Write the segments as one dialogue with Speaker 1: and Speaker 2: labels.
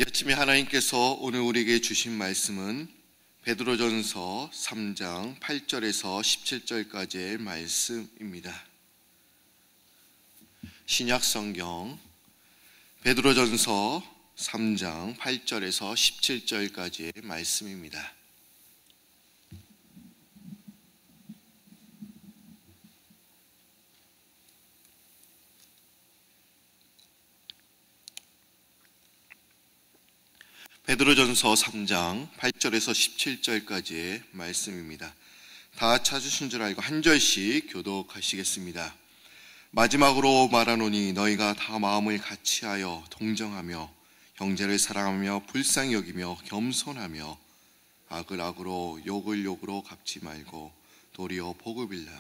Speaker 1: 이 아침에 하나님께서 오늘 우리에게 주신 말씀은 베드로전서 3장 8절에서 17절까지의 말씀입니다. 신약성경 베드로전서 3장 8절에서 17절까지의 말씀입니다. 베드로전서 3장 8절에서 17절까지의 말씀입니다. 다 찾으신 줄 알고 한 절씩 교독하시겠습니다. 마지막으로 말하노니 너희가 다 마음을 같이하여 동정하며 형제를 사랑하며 불쌍히 여기며 겸손하며 악을 악으로 욕을 욕으로 갚지 말고 도리어 복을 빌라.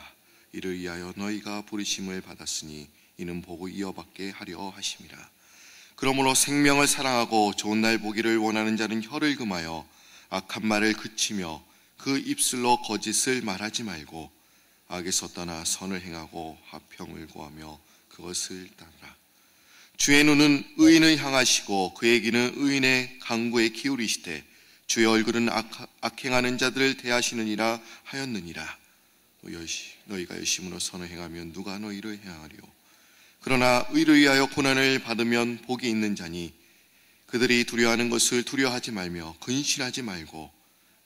Speaker 1: 이를 위하여 너희가 부르심을 받았으니 이는 복을 이어받게 하려 하심이라. 그러므로 생명을 사랑하고 좋은 날 보기를 원하는 자는 혀를 금하여 악한 말을 그치며 그 입술로 거짓을 말하지 말고 악에서 떠나 선을 행하고 화평을 구하며 그것을 따르라. 주의 눈은 의인을 향하시고 그의 귀는 의인의 간구에 기울이시되 주의 얼굴은 악행하는 자들을 대하시느니라 하였느니라. 너희가 열심으로 선을 행하면 누가 너희를 행하리요. 그러나 의를 위하여 고난을 받으면 복이 있는 자니 그들이 두려워하는 것을 두려워하지 말며 근심하지 말고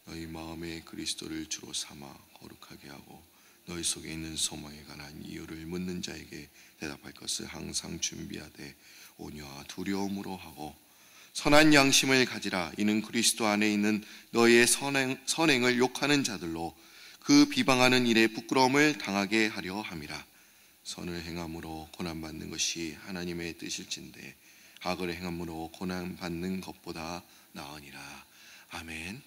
Speaker 1: 너희 마음에 그리스도를 주로 삼아 거룩하게 하고 너희 속에 있는 소망에 관한 이유를 묻는 자에게 대답할 것을 항상 준비하되 온유와 두려움으로 하고 선한 양심을 가지라. 이는 그리스도 안에 있는 너희의 선행을 욕하는 자들로 그 비방하는 일에 부끄러움을 당하게 하려 함이라. 선을 행함으로 고난받는 것이 하나님의 뜻일진데 악을 행함으로 고난받는 것보다 나으니라. 아멘.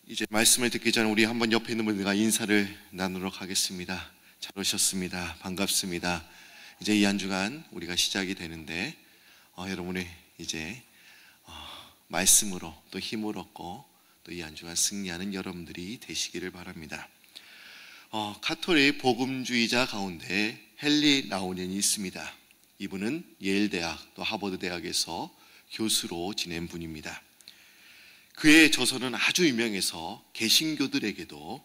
Speaker 1: 이제 말씀을 듣기 전에 우리 한번 옆에 있는 분들과 인사를 나누도록 하겠습니다. 잘 오셨습니다. 반갑습니다. 이제 이 한 주간 우리가 시작이 되는데 여러분이 이제 말씀으로 또 힘을 얻고 또 이 한 주간 승리하는 여러분들이 되시기를 바랍니다. 카톨릭 복음주의자 가운데 헨리 나우넨이 있습니다. 이분은 예일대학 또 하버드대학에서 교수로 지낸 분입니다. 그의 저서는 아주 유명해서 개신교들에게도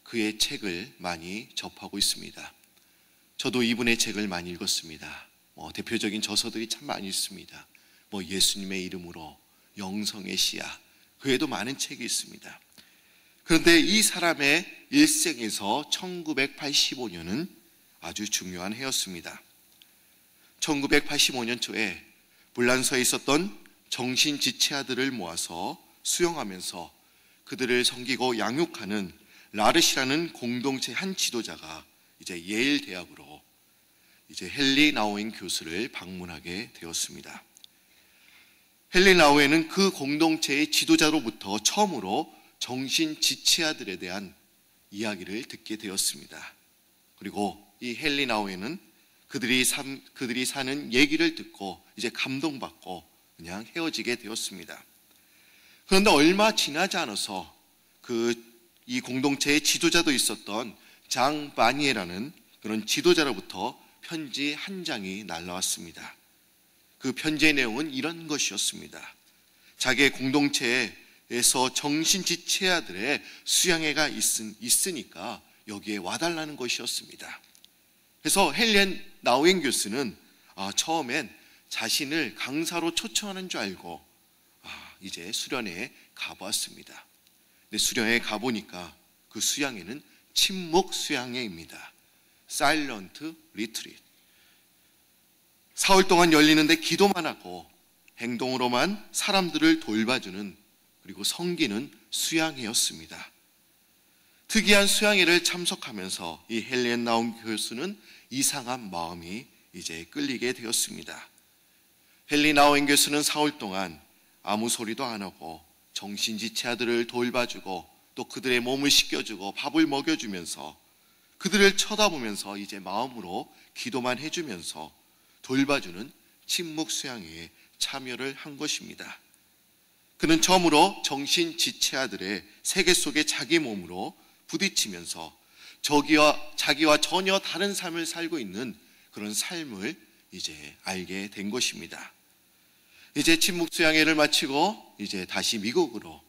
Speaker 1: 그의 책을 많이 접하고 있습니다. 저도 이분의 책을 많이 읽었습니다. 대표적인 저서들이 참 많이 있습니다. 예수님의 이름으로, 영성의 씨앗, 그 외에도 많은 책이 있습니다. 그런데 이 사람의 일생에서 1985년은 아주 중요한 해였습니다. 1985년 초에 불란서에 있었던 정신지체아들을 모아서 수용하면서 그들을 섬기고 양육하는 라르시라는 공동체 한 지도자가 이제 예일 대학으로 이제 헨리 나우엔 교수를 방문하게 되었습니다. 헨리 나우엔은 그 공동체의 지도자로부터 처음으로 정신지체아들에 대한 이야기를 듣게 되었습니다. 그리고 이 헨리 나우엔은 그들이 사는 얘기를 듣고 이제 감동받고 그냥 헤어지게 되었습니다. 그런데 얼마 지나지 않아서 이 공동체의 지도자도 있었던 장 바니에라는 그런 지도자로부터 편지 한 장이 날라왔습니다. 그 편지의 내용은 이런 것이었습니다. 자기의 공동체에서 정신지체아들의 수양회가 있으니까 여기에 와달라는 것이었습니다. 그래서 헨리 나우엔 교수는 처음엔 자신을 강사로 초청하는 줄 알고 이제 수련회에 가보았습니다. 근데 수련회에 가보니까 그 수양회는 침묵 수양회입니다. Silent Retreat. 사흘 동안 열리는데 기도만 하고 행동으로만 사람들을 돌봐주는 그리고 섬기는 수양회였습니다. 특이한 수양회를 참석하면서 이 헨리 나우엔 교수는 이상한 마음이 이제 끌리게 되었습니다. 헨리 나우엔 교수는 사흘 동안 아무 소리도 안 하고 정신지체아들을 돌봐주고 또 그들의 몸을 씻겨주고 밥을 먹여주면서 그들을 쳐다보면서 이제 마음으로 기도만 해주면서 돌봐주는 침묵 수양회에 참여를 한 것입니다. 그는 처음으로 정신지체아들의 세계 속에 자기 몸으로 부딪히면서 자기와 전혀 다른 삶을 살고 있는 그런 삶을 이제 알게 된 것입니다. 이제 친묵 수양회를 마치고 이제 다시 미국으로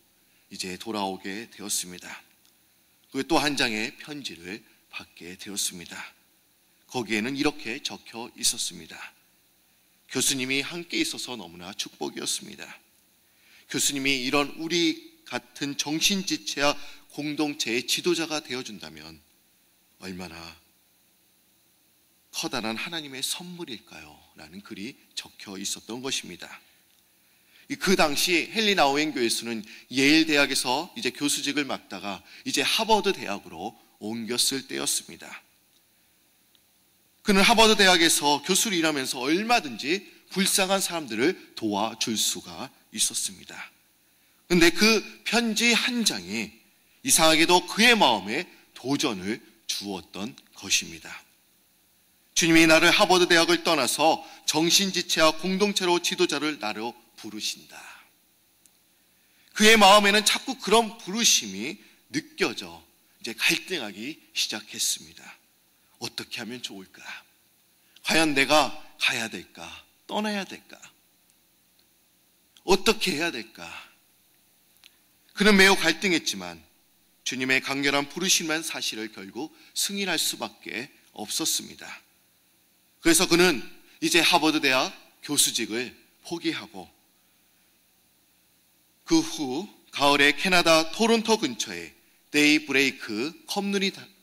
Speaker 1: 이제 돌아오게 되었습니다. 그 또 한 장의 편지를 받게 되었습니다. 거기에는 이렇게 적혀 있었습니다. 교수님이 함께 있어서 너무나 축복이었습니다. 교수님이 이런 우리 같은 정신지체와 공동체의 지도자가 되어준다면 얼마나 커다란 하나님의 선물일까요? 라는 글이 적혀 있었던 것입니다. 그 당시 헨리 나우엔 교수는 예일 대학에서 이제 교수직을 맡다가 이제 하버드 대학으로 옮겼을 때였습니다. 그는 하버드 대학에서 교수를 일하면서 얼마든지 불쌍한 사람들을 도와줄 수가 있었습니다. 그런데 그 편지 한 장이 이상하게도 그의 마음에 도전을 주었던 것입니다. 주님이 나를 하버드 대학을 떠나서 정신지체와 공동체로 지도자를 나로 부르신다. 그의 마음에는 자꾸 그런 부르심이 느껴져 이제 갈등하기 시작했습니다. 어떻게 하면 좋을까? 과연 내가 가야 될까? 떠나야 될까? 어떻게 해야 될까? 그는 매우 갈등했지만 주님의 강렬한 부르심만 사실을 결국 승인할 수밖에 없었습니다. 그래서 그는 이제 하버드 대학 교수직을 포기하고 그 후 가을에 캐나다 토론토 근처에 데이브레이크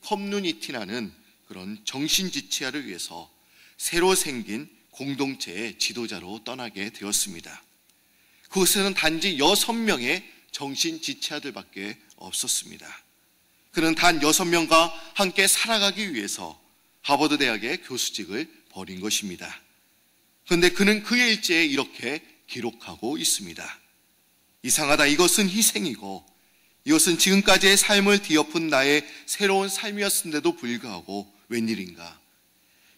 Speaker 1: 커뮤니티라는 그런 정신지체화를 위해서 새로 생긴 공동체의 지도자로 떠나게 되었습니다. 그곳에는 단지 6명의 정신지체아들밖에 없었습니다. 그는 단 6명과 함께 살아가기 위해서 하버드 대학의 교수직을 버린 것입니다. 그런데 그는 그의 일지에 이렇게 기록하고 있습니다. 이상하다. 이것은 희생이고 이것은 지금까지의 삶을 뒤엎은 나의 새로운 삶이었음에도 불구하고 웬일인가.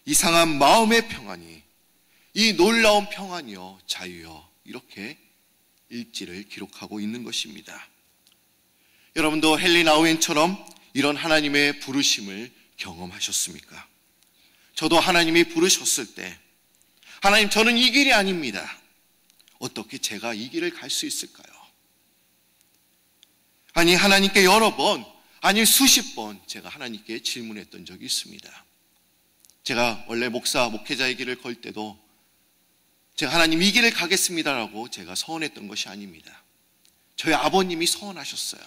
Speaker 1: 이상한 마음의 평안이, 이 놀라운 평안이여 자유여, 이렇게 일지를 기록하고 있는 것입니다. 여러분도 헨리 나우엔처럼 이런 하나님의 부르심을 경험하셨습니까? 저도 하나님이 부르셨을 때 하나님, 저는 이 길이 아닙니다. 어떻게 제가 이 길을 갈 수 있을까요? 아니, 하나님께 여러 번, 아니 수십 번 제가 하나님께 질문했던 적이 있습니다. 제가 원래 목회자의 길을 걸 때도 제가 하나님 이 길을 가겠습니다라고 제가 서원했던 것이 아닙니다. 저희 아버님이 서원하셨어요.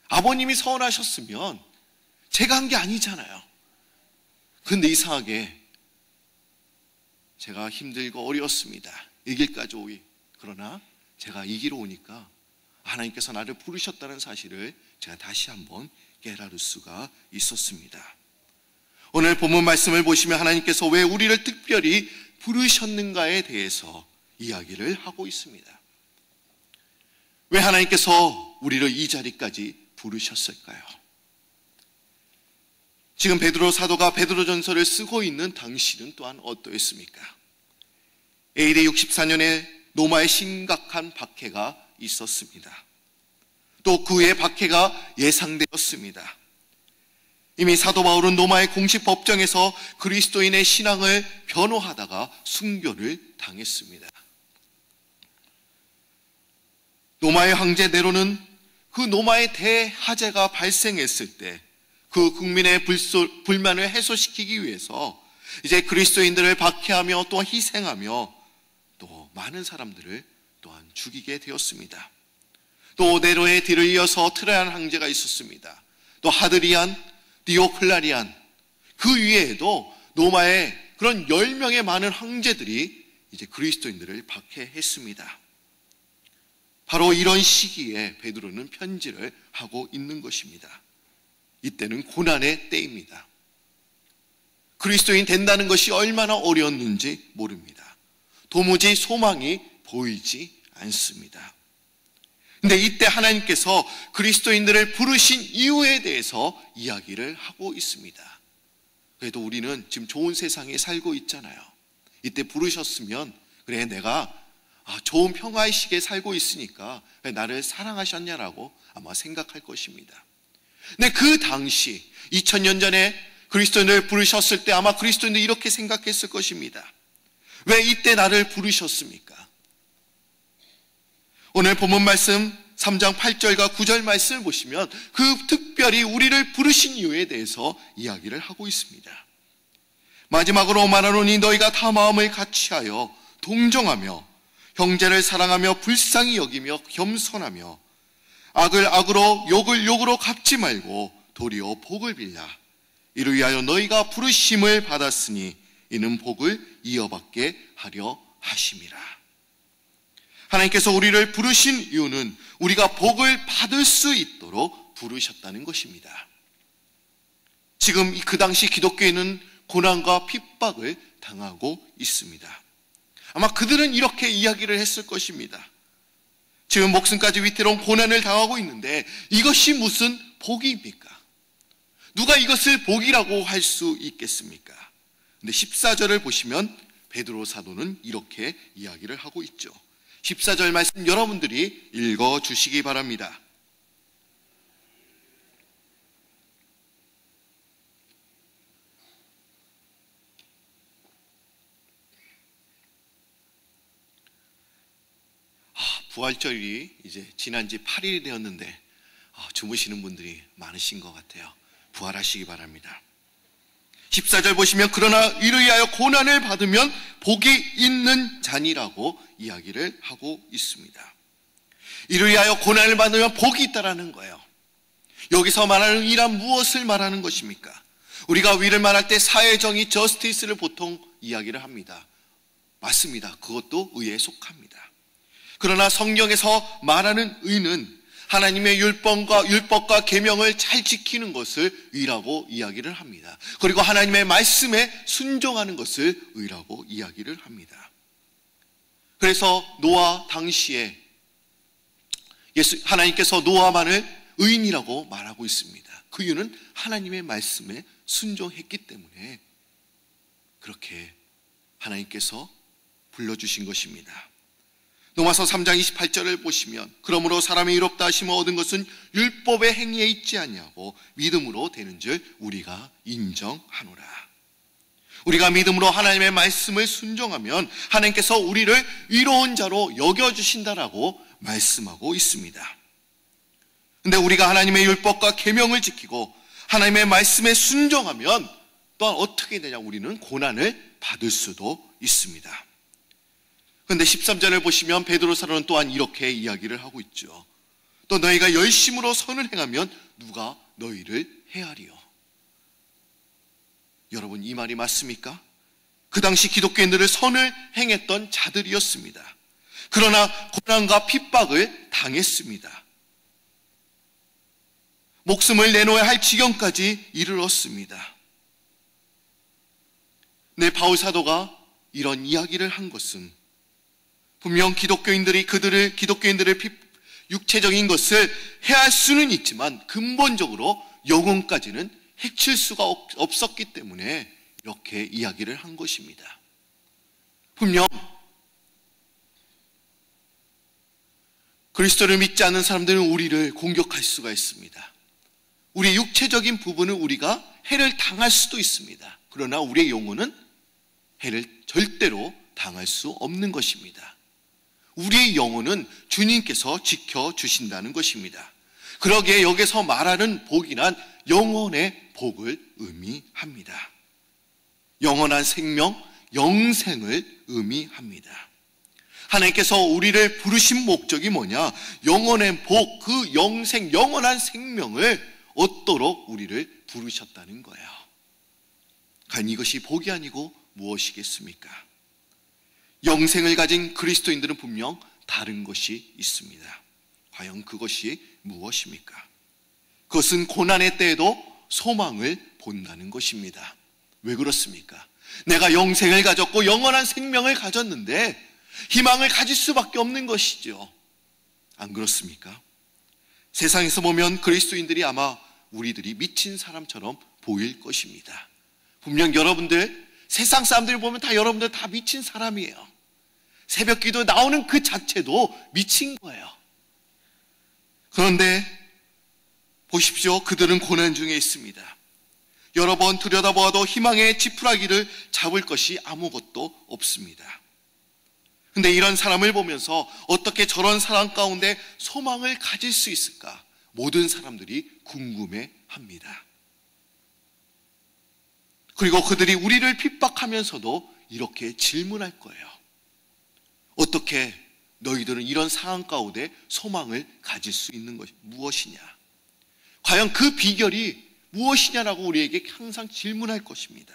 Speaker 1: 아버님이 서원하셨으면 제가 한 게 아니잖아요. 그런데 이상하게 제가 힘들고 어려웠습니다. 이 길까지 오기. 그러나 제가 이 길로 오니까 하나님께서 나를 부르셨다는 사실을 제가 다시 한번 깨달을 수가 있었습니다. 오늘 본문 말씀을 보시면 하나님께서 왜 우리를 특별히 부르셨는가에 대해서 이야기를 하고 있습니다. 왜 하나님께서 우리를 이 자리까지 부르셨을까요? 지금 베드로 사도가 베드로전서를 쓰고 있는 당시는 또한 어떠했습니까? AD 64년에 로마에 심각한 박해가 있었습니다. 또 그 후에 박해가 예상되었습니다. 이미 사도 바울은 로마의 공식 법정에서 그리스도인의 신앙을 변호하다가 순교를 당했습니다. 로마의 황제 네로는 그 로마의 대화재가 발생했을 때 그 국민의 불만을 해소시키기 위해서 이제 그리스도인들을 박해하며 또 희생하며 또 많은 사람들을 또한 죽이게 되었습니다. 또 네로의 뒤를 이어서 트라얀 황제가 있었습니다. 또 하드리안, 디오클라리안, 그 위에도 로마의 그런 10명의 많은 황제들이 이제 그리스도인들을 박해했습니다. 바로 이런 시기에 베드로는 편지를 하고 있는 것입니다. 이때는 고난의 때입니다. 그리스도인 된다는 것이 얼마나 어려웠는지 모릅니다. 도무지 소망이 보이지 않습니다. 근데 이때 하나님께서 그리스도인들을 부르신 이유에 대해서 이야기를 하고 있습니다. 그래도 우리는 지금 좋은 세상에 살고 있잖아요. 이때 부르셨으면 그래, 내가 좋은 평화의 시기에 살고 있으니까 나를 사랑하셨냐라고 아마 생각할 것입니다. 근데 그 당시 2000년 전에 그리스도인을 부르셨을 때 아마 그리스도인들이 이렇게 생각했을 것입니다. 왜 이때 나를 부르셨습니까? 오늘 본문 말씀 3장 8절과 9절 말씀을 보시면 그 특별히 우리를 부르신 이유에 대해서 이야기를 하고 있습니다. 마지막으로 말하노니 너희가 다 마음을 같이하여 동정하며 형제를 사랑하며 불쌍히 여기며 겸손하며 악을 악으로 욕을 욕으로 갚지 말고 도리어 복을 빌라. 이를 위하여 너희가 부르심을 받았으니 이는 복을 이어받게 하려 하심이라. 하나님께서 우리를 부르신 이유는 우리가 복을 받을 수 있도록 부르셨다는 것입니다. 지금 그 당시 기독교인은 고난과 핍박을 당하고 있습니다. 아마 그들은 이렇게 이야기를 했을 것입니다. 지금 목숨까지 위태로운 고난을 당하고 있는데 이것이 무슨 복입니까? 누가 이것을 복이라고 할 수 있겠습니까? 근데 14절을 보시면 베드로 사도는 이렇게 이야기를 하고 있죠. 14절 말씀 여러분들이 읽어주시기 바랍니다. 부활절이 이제 지난 지 8일이 되었는데 주무시는 분들이 많으신 것 같아요. 부활하시기 바랍니다. 14절 보시면 그러나 이를 위하여 고난을 받으면 복이 있는 자니라고 이야기를 하고 있습니다. 이를 위하여 고난을 받으면 복이 있다라는 거예요. 여기서 말하는 이란 무엇을 말하는 것입니까? 우리가 위를 말할 때 사회정의 저스티스를 보통 이야기를 합니다. 맞습니다. 그것도 의에 속합니다. 그러나 성경에서 말하는 의는 하나님의 율법과 계명을 잘 지키는 것을 의라고 이야기를 합니다. 그리고 하나님의 말씀에 순종하는 것을 의라고 이야기를 합니다. 그래서 노아 당시에 하나님께서 노아만을 의인이라고 말하고 있습니다. 그 이유는 하나님의 말씀에 순종했기 때문에 그렇게 하나님께서 불러주신 것입니다. 로마서 3장 28절을 보시면 그러므로 사람이 의롭다 하심을 얻은 것은 율법의 행위에 있지 아니하고 믿음으로 되는 줄 우리가 인정하노라. 우리가 믿음으로 하나님의 말씀을 순종하면 하나님께서 우리를 의로운 자로 여겨주신다라고 말씀하고 있습니다. 그런데 우리가 하나님의 율법과 계명을 지키고 하나님의 말씀에 순종하면 또한 어떻게 되냐, 우리는 고난을 받을 수도 있습니다. 그런데 13절을 보시면 베드로 사도는 또한 이렇게 이야기를 하고 있죠. 또 너희가 열심으로 선을 행하면 누가 너희를 해하리요. 여러분, 이 말이 맞습니까? 그 당시 기독교인들을 선을 행했던 자들이었습니다. 그러나 고난과 핍박을 당했습니다. 목숨을 내놓아야 할 지경까지 이르렀습니다. 네, 바울 사도가 이런 이야기를 한 것은 분명 기독교인들의 육체적인 것을 해할 수는 있지만 근본적으로 영혼까지는 해칠 수가 없었기 때문에 이렇게 이야기를 한 것입니다. 분명 그리스도를 믿지 않는 사람들은 우리를 공격할 수가 있습니다. 우리 육체적인 부분은 우리가 해를 당할 수도 있습니다. 그러나 우리의 영혼은 해를 절대로 당할 수 없는 것입니다. 우리의 영혼은 주님께서 지켜주신다는 것입니다. 그러기에 여기서 말하는 복이란 영혼의 복을 의미합니다. 영원한 생명, 영생을 의미합니다. 하나님께서 우리를 부르신 목적이 뭐냐? 영혼의 복, 그 영생, 영원한 생명을 얻도록 우리를 부르셨다는 거예요. 과연 이것이 복이 아니고 무엇이겠습니까? 영생을 가진 그리스도인들은 분명 다른 것이 있습니다. 과연 그것이 무엇입니까? 그것은 고난의 때에도 소망을 본다는 것입니다. 왜 그렇습니까? 내가 영생을 가졌고 영원한 생명을 가졌는데 희망을 가질 수밖에 없는 것이죠. 안 그렇습니까? 세상에서 보면 그리스도인들이 아마 우리들이 미친 사람처럼 보일 것입니다. 분명 여러분들, 세상 사람들이 보면 다 여러분들 다 미친 사람이에요. 새벽 기도 나오는 그 자체도 미친 거예요. 그런데 보십시오. 그들은 고난 중에 있습니다. 여러 번 들여다보아도 희망의 지푸라기를 잡을 것이 아무것도 없습니다. 근데 이런 사람을 보면서 어떻게 저런 사람 가운데 소망을 가질 수 있을까? 모든 사람들이 궁금해합니다. 그리고 그들이 우리를 핍박하면서도 이렇게 질문할 거예요. 어떻게 너희들은 이런 상황 가운데 소망을 가질 수 있는 것이 무엇이냐? 과연 그 비결이 무엇이냐라고 우리에게 항상 질문할 것입니다.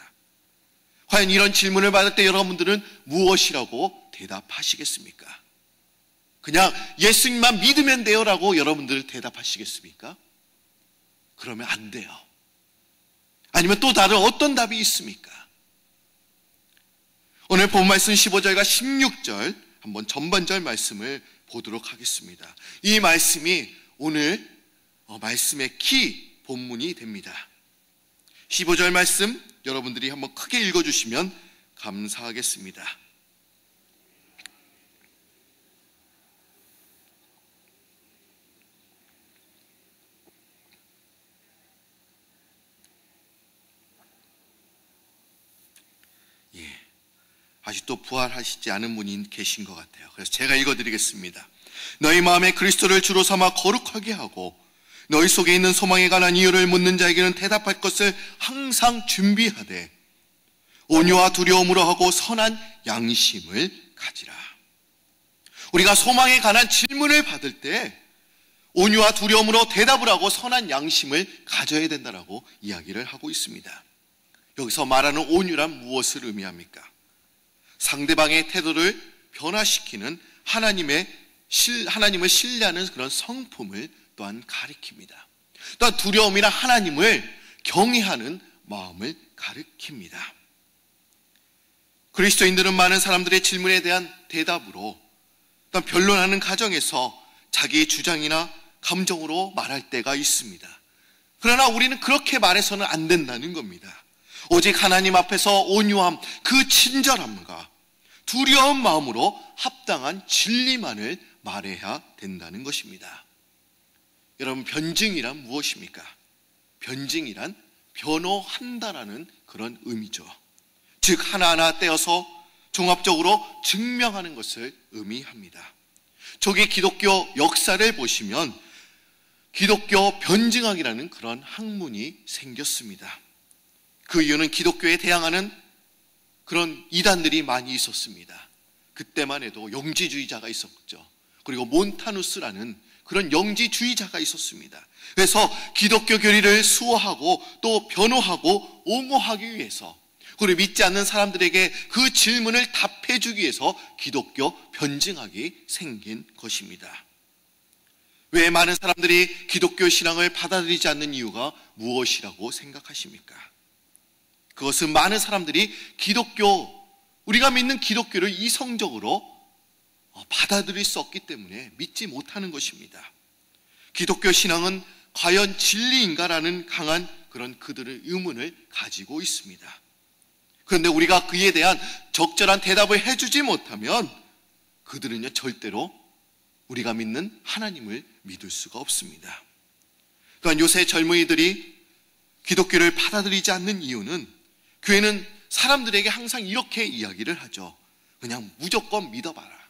Speaker 1: 과연 이런 질문을 받을 때 여러분들은 무엇이라고 대답하시겠습니까? 그냥 예수님만 믿으면 돼요라고 여러분들 대답하시겠습니까? 그러면 안 돼요. 아니면 또 다른 어떤 답이 있습니까? 오늘 본 말씀 15절과 16절 한번 전반절 말씀을 보도록 하겠습니다. 이 말씀이 오늘 말씀의 키 본문이 됩니다. 15절 말씀 여러분들이 한번 크게 읽어주시면 감사하겠습니다. 아직도 부활하시지 않은 분이 계신 것 같아요. 그래서 제가 읽어드리겠습니다. 너희 마음에 그리스도를 주로 삼아 거룩하게 하고 너희 속에 있는 소망에 관한 이유를 묻는 자에게는 대답할 것을 항상 준비하되 온유와 두려움으로 하고 선한 양심을 가지라. 우리가 소망에 관한 질문을 받을 때 온유와 두려움으로 대답을 하고 선한 양심을 가져야 된다라고 이야기를 하고 있습니다. 여기서 말하는 온유란 무엇을 의미합니까? 상대방의 태도를 변화시키는 하나님을 신뢰하는 그런 성품을 또한 가리킵니다. 또한 두려움이나 하나님을 경외하는 마음을 가리킵니다. 그리스도인들은 많은 사람들의 질문에 대한 대답으로 또한 변론하는 과정에서 자기의 주장이나 감정으로 말할 때가 있습니다. 그러나 우리는 그렇게 말해서는 안 된다는 겁니다. 오직 하나님 앞에서 온유함, 그 친절함과 두려운 마음으로 합당한 진리만을 말해야 된다는 것입니다. 여러분, 변증이란 무엇입니까? 변증이란 변호한다라는 그런 의미죠. 즉 하나하나 떼어서 종합적으로 증명하는 것을 의미합니다. 저기 기독교 역사를 보시면 기독교 변증학이라는 그런 학문이 생겼습니다. 그 이유는 기독교에 대항하는 그런 이단들이 많이 있었습니다. 그때만 해도 영지주의자가 있었죠. 그리고 몬타누스라는 그런 영지주의자가 있었습니다. 그래서 기독교 교리를 수호하고 또 변호하고 옹호하기 위해서, 그리고 믿지 않는 사람들에게 그 질문을 답해주기 위해서 기독교 변증학이 생긴 것입니다. 왜 많은 사람들이 기독교 신앙을 받아들이지 않는 이유가 무엇이라고 생각하십니까? 그것은 많은 사람들이 우리가 믿는 기독교를 이성적으로 받아들일 수 없기 때문에 믿지 못하는 것입니다. 기독교 신앙은 과연 진리인가라는 강한 그런 그들의 의문을 가지고 있습니다. 그런데 우리가 그에 대한 적절한 대답을 해주지 못하면 그들은요 절대로 우리가 믿는 하나님을 믿을 수가 없습니다. 그러니까 요새 젊은이들이 기독교를 받아들이지 않는 이유는, 교회는 사람들에게 항상 이렇게 이야기를 하죠. 그냥 무조건 믿어봐라.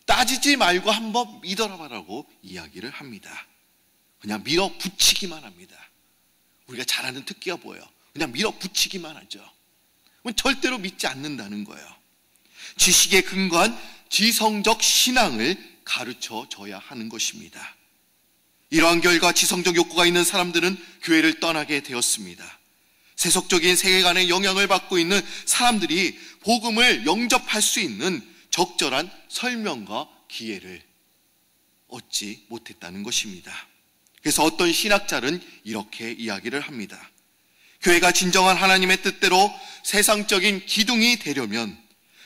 Speaker 1: 따지지 말고 한번 믿어봐라고 이야기를 합니다. 그냥 밀어붙이기만 합니다. 우리가 잘 아는 특기가 뭐예요? 그냥 밀어붙이기만 하죠. 절대로 믿지 않는다는 거예요. 지식에 근거한 지성적 신앙을 가르쳐 줘야 하는 것입니다. 이러한 결과 지성적 욕구가 있는 사람들은 교회를 떠나게 되었습니다. 세속적인 세계관의 영향을 받고 있는 사람들이 복음을 영접할 수 있는 적절한 설명과 기회를 얻지 못했다는 것입니다. 그래서 어떤 신학자는 이렇게 이야기를 합니다. 교회가 진정한 하나님의 뜻대로 세상적인 기둥이 되려면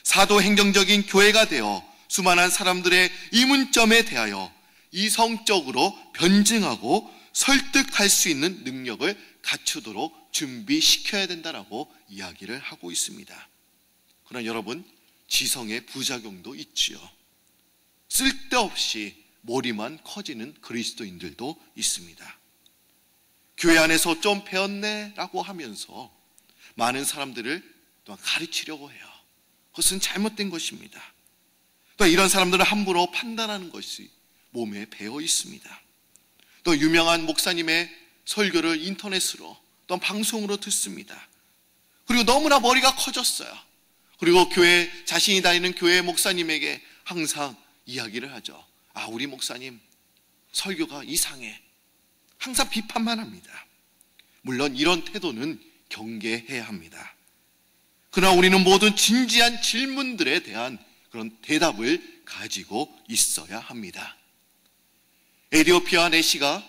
Speaker 1: 사도행정적인 교회가 되어 수많은 사람들의 이문점에 대하여 이성적으로 변증하고 설득할 수 있는 능력을 갖추도록 준비시켜야 된다라고 이야기를 하고 있습니다. 그러나 여러분, 지성의 부작용도 있지요. 쓸데없이 머리만 커지는 그리스도인들도 있습니다. 교회 안에서 좀 배웠네 라고 하면서 많은 사람들을 또한 가르치려고 해요. 그것은 잘못된 것입니다. 또 이런 사람들을 함부로 판단하는 것이 몸에 배어 있습니다. 또 유명한 목사님의 설교를 인터넷으로 또 방송으로 듣습니다. 그리고 너무나 머리가 커졌어요. 그리고 자신이 다니는 교회 목사님에게 항상 이야기를 하죠. 우리 목사님 설교가 이상해. 항상 비판만 합니다. 물론 이런 태도는 경계해야 합니다. 그러나 우리는 모든 진지한 질문들에 대한 그런 대답을 가지고 있어야 합니다. 에디오피아 내시가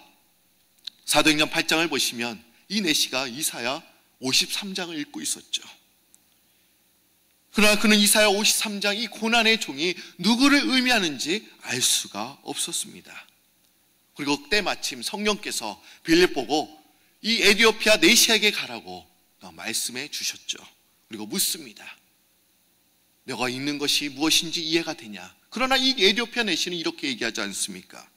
Speaker 1: 사도행전 8장을 보시면 이 내시가 이사야 53장을 읽고 있었죠. 그러나 그는 이사야 53장 이 고난의 종이 누구를 의미하는지 알 수가 없었습니다. 그리고 때마침 성령께서 빌립 보고 이 에디오피아 내시에게 가라고 말씀해 주셨죠. 그리고 묻습니다. 너가 읽는 것이 무엇인지 이해가 되냐? 그러나 이 에디오피아 내시는 이렇게 얘기하지 않습니까?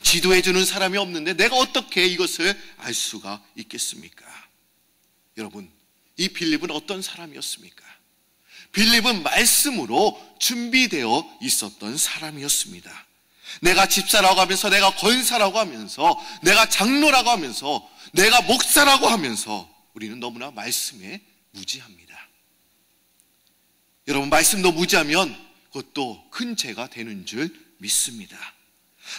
Speaker 1: 지도해 주는 사람이 없는데 내가 어떻게 이것을 알 수가 있겠습니까? 여러분, 이 빌립은 어떤 사람이었습니까? 빌립은 말씀으로 준비되어 있었던 사람이었습니다. 내가 집사라고 하면서, 내가 권사라고 하면서, 내가 장로라고 하면서, 내가 목사라고 하면서 우리는 너무나 말씀에 무지합니다. 여러분, 말씀도 무지하면 그것도 큰 죄가 되는 줄 믿습니다.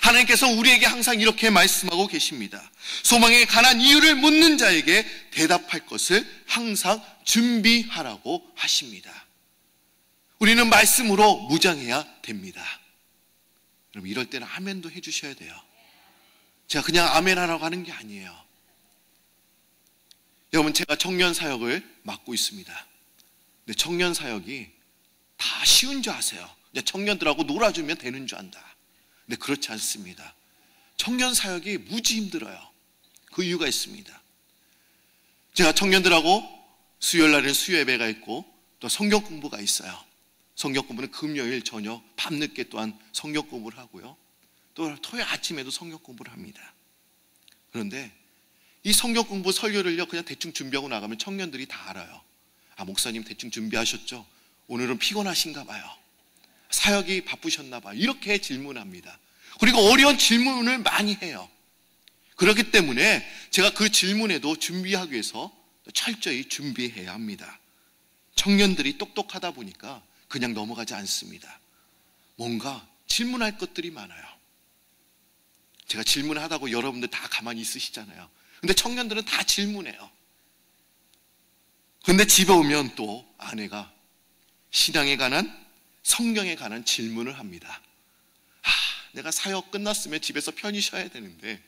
Speaker 1: 하나님께서 우리에게 항상 이렇게 말씀하고 계십니다. 소망에 관한 이유를 묻는 자에게 대답할 것을 항상 준비하라고 하십니다. 우리는 말씀으로 무장해야 됩니다. 여러분, 이럴 때는 아멘도 해주셔야 돼요. 제가 그냥 아멘 하라고 하는 게 아니에요. 여러분, 제가 청년 사역을 맡고 있습니다. 근데 청년 사역이 다 쉬운 줄 아세요. 이제 청년들하고 놀아주면 되는 줄 안다. 근데 그렇지 않습니다. 청년 사역이 무지 힘들어요. 그 이유가 있습니다. 제가 청년들하고 수요일 날에는 수요 예배가 있고 또 성경 공부가 있어요. 성경 공부는 금요일 저녁 밤늦게 또한 성경 공부를 하고요. 또 토요일 아침에도 성경 공부를 합니다. 그런데 이 성경 공부 설교를요 그냥 대충 준비하고 나가면 청년들이 다 알아요. 목사님 대충 준비하셨죠? 오늘은 피곤하신가 봐요. 사역이 바쁘셨나 봐요. 이렇게 질문합니다. 그리고 어려운 질문을 많이 해요. 그렇기 때문에 제가 그 질문에도 준비하기 위해서 철저히 준비해야 합니다. 청년들이 똑똑하다 보니까 그냥 넘어가지 않습니다. 뭔가 질문할 것들이 많아요. 제가 질문하다고 여러분들 다 가만히 있으시잖아요. 근데 청년들은 다 질문해요. 근데 집에 오면 또 아내가 신앙에 관한, 성경에 관한 질문을 합니다. 내가 사역 끝났으면 집에서 편히 쉬어야 되는데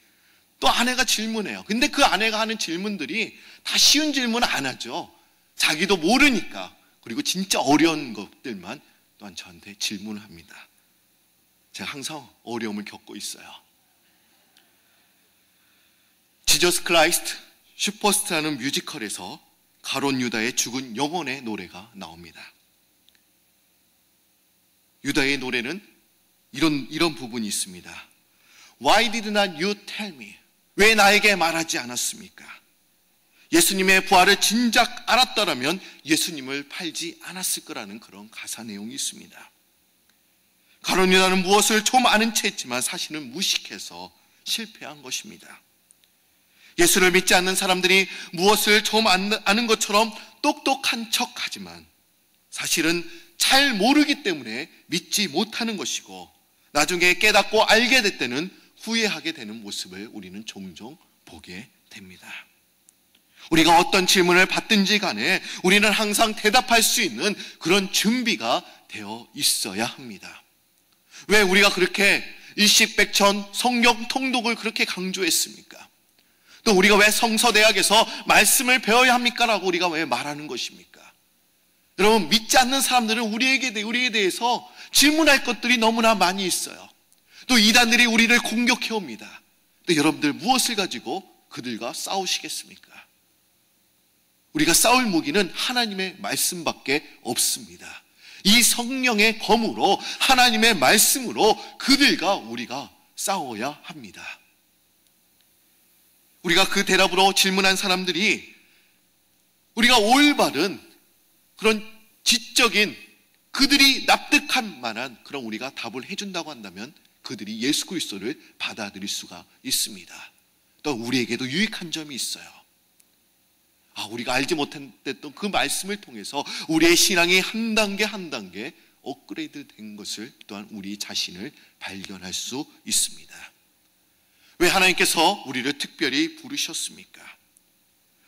Speaker 1: 또 아내가 질문해요. 근데 그 아내가 하는 질문들이 다 쉬운 질문 안 하죠. 자기도 모르니까. 그리고 진짜 어려운 것들만 또한 저한테 질문을 합니다. 제가 항상 어려움을 겪고 있어요. 지저스 크라이스트 슈퍼스타라는 뮤지컬에서 가룟 유다의 죽은 영혼의 노래가 나옵니다. 유다의 노래는 이런 부분이 있습니다. Why did not you tell me? 왜 나에게 말하지 않았습니까? 예수님의 부활을 진작 알았더라면 예수님을 팔지 않았을 거라는 그런 가사 내용이 있습니다. 가룟 유다는 무엇을 좀 아는 채 했지만 사실은 무식해서 실패한 것입니다. 예수를 믿지 않는 사람들이 무엇을 좀 아는 것처럼 똑똑한 척하지만 사실은 잘 모르기 때문에 믿지 못하는 것이고 나중에 깨닫고 알게 될 때는 후회하게 되는 모습을 우리는 종종 보게 됩니다. 우리가 어떤 질문을 받든지 간에 우리는 항상 대답할 수 있는 그런 준비가 되어 있어야 합니다. 왜 우리가 그렇게 일식백천 성경 통독을 그렇게 강조했습니까? 또 우리가 왜 성서대학에서 말씀을 배워야 합니까? 라고 우리가 왜 말하는 것입니까? 여러분, 믿지 않는 사람들은 우리에 대해서 질문할 것들이 너무나 많이 있어요. 또 이단들이 우리를 공격해 옵니다. 근데 여러분들 무엇을 가지고 그들과 싸우시겠습니까? 우리가 싸울 무기는 하나님의 말씀밖에 없습니다. 이 성령의 검으로 하나님의 말씀으로 그들과 우리가 싸워야 합니다. 우리가 그 대답으로 질문한 사람들이 우리가 올바른 그런 지적인 그들이 납득할 만한 그런 우리가 답을 해준다고 한다면 그들이 예수 그리스도를 받아들일 수가 있습니다. 또 우리에게도 유익한 점이 있어요. 우리가 알지 못했던 그 말씀을 통해서 우리의 신앙이 한 단계 한 단계 업그레이드 된 것을 또한 우리 자신을 발견할 수 있습니다. 왜 하나님께서 우리를 특별히 부르셨습니까?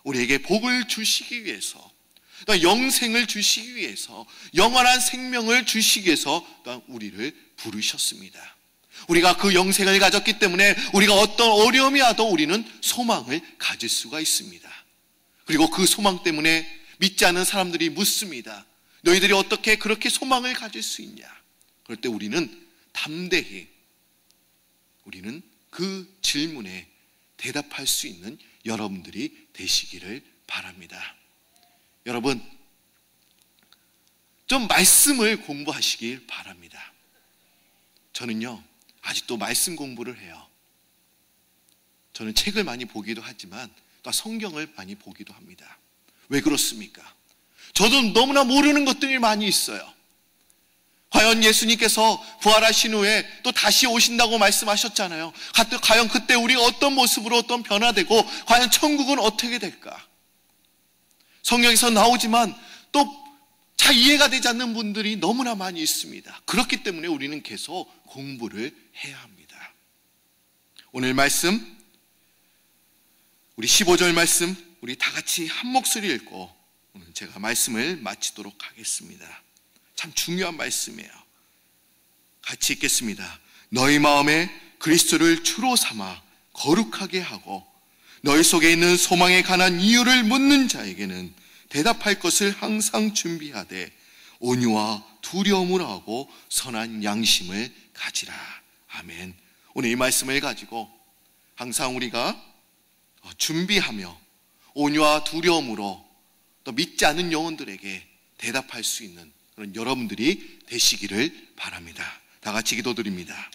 Speaker 1: 우리에게 복을 주시기 위해서, 영생을 주시기 위해서, 영원한 생명을 주시기 위해서 또한 우리를 부르셨습니다. 우리가 그 영생을 가졌기 때문에 우리가 어떤 어려움이 와도 우리는 소망을 가질 수가 있습니다. 그리고 그 소망 때문에 믿지 않는 사람들이 묻습니다. 너희들이 어떻게 그렇게 소망을 가질 수 있냐? 그럴 때 우리는 담대히 우리는 그 질문에 대답할 수 있는 여러분들이 되시기를 바랍니다. 여러분, 좀 말씀을 공부하시길 바랍니다. 저는요, 아직도 말씀 공부를 해요. 저는 책을 많이 보기도 하지만 또 성경을 많이 보기도 합니다. 왜 그렇습니까? 저도 너무나 모르는 것들이 많이 있어요. 과연 예수님께서 부활하신 후에 또 다시 오신다고 말씀하셨잖아요. 과연 그때 우리가 어떤 모습으로 어떤 변화되고 과연 천국은 어떻게 될까? 성경에서 나오지만 또 잘 이해가 되지 않는 분들이 너무나 많이 있습니다. 그렇기 때문에 우리는 계속 공부를 해야 합니다. 오늘 말씀, 우리 15절 말씀 우리 다 같이 한 목소리 읽고 오늘 제가 말씀을 마치도록 하겠습니다. 참 중요한 말씀이에요. 같이 읽겠습니다. 너희 마음에 그리스도를 주로 삼아 거룩하게 하고 너희 속에 있는 소망에 관한 이유를 묻는 자에게는 대답할 것을 항상 준비하되 온유와 두려움으로 하고 선한 양심을 가지라. 아멘. 오늘 이 말씀을 가지고 항상 우리가 준비하며 온유와 두려움으로 또 믿지 않는 영혼들에게 대답할 수 있는 그런 여러분들이 되시기를 바랍니다. 다 같이 기도드립니다.